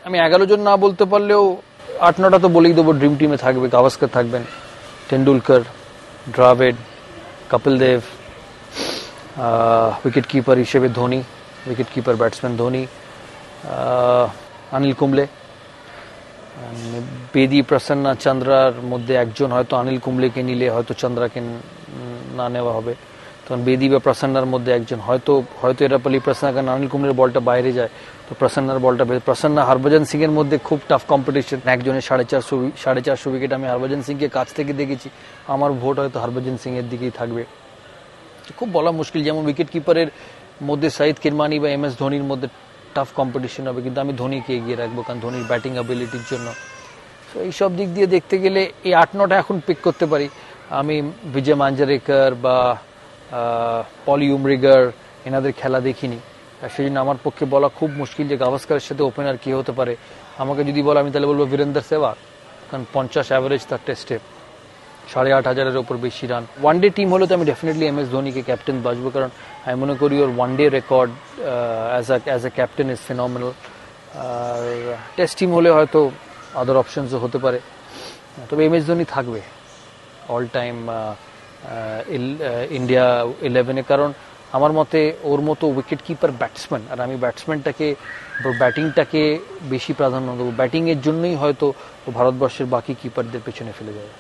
আমি 11 জন না বলতে পারলেও 8-9টা তো বলেই দেবো ড্রিম টিমে থাকবে। গাভাস্কর থাকবেন, টেন্ডুলকার, দ্রাভিড, কপিল দেব, উইকেট কিপার হিসেবে Dhoni, wicket keeper batsman Dhoni, Anil Kumble, বেদি, প্রসন্ন, চন্দ্রার মধ্যে একজন, হয়তো অনিল কুম্বলেকে নিলে হয়তো চন্দ্রাকে না নেওয়া হবে, তখন বেদি বা প্রসন্নার মধ্যে একজন, হয়তো এরা বলি প্রসন্ন, কারণ অনিল কুম্বলের বলটা বাইরে যায় তো প্রসন্নার বলটা, প্রসন্ন হরভজন সিং এর মধ্যে খুব টাফ কম্পিটিশন, একজনের 450 উইকেট। আমি হরভজন সিংকে কাছ থেকে দেখেছি, আমার ভোট হয়তো হরভজন সিং এর দিকেই থাকবে। খুব বলা মুশকিল, যেমন উইকেট কিপারের মধ্যে সাঈদ কিরমানি বা MS ধোনির মধ্যে টাফ কম্পিটিশন হবে, কিন্তু আমি ধোনিকে এগিয়ে রাখবো, কারণ ধোনির ব্যাটিং অ্যাবিলিটির জন্য। তো এইসব দিক দিয়ে দেখতে গেলে এই 8-9টা এখন পিক করতে পারি। আমি বিজয় মাঞ্জারেকর বা পলি উমরিগার এনাদের খেলা দেখিনি, সেই জন্য আমার পক্ষে বলা খুব মুশকিল যে গাভাস্করের সাথে ওপেনার কে হতে পারে। আমাকে যদি বলো আমি তাহলে বলবো বীরেন্দর সেহবাগ, কারণ 50 অ্যাভারেজ তার টেস্টে, 8,500-এর ওপর বেশি রান। ওয়ানডে টিম হলে তো আমি ডেফিনেটলি MS ধোনিকে ক্যাপ্টেন বাঁচবো, কারণ আমি মনে করি ওর one day record as a captain is phenomenal. আর টেস্ট টিম হলে হয়তো আদার অপশনসও হতে পারে, তবে MS ধোনি থাকবে অল টাইম ইন্ডিয়া 11-এ, কারণ আমার মতে ওর মতো উইকেট কিপার ব্যাটসম্যান, আর আমি ব্যাটিংটাকে বেশি প্রাধান্য দেবো, ব্যাটিংয়ের জন্যই হয়তো ভারতবর্ষের বাকি কিপারদের পেছনে ফেলে যাবে।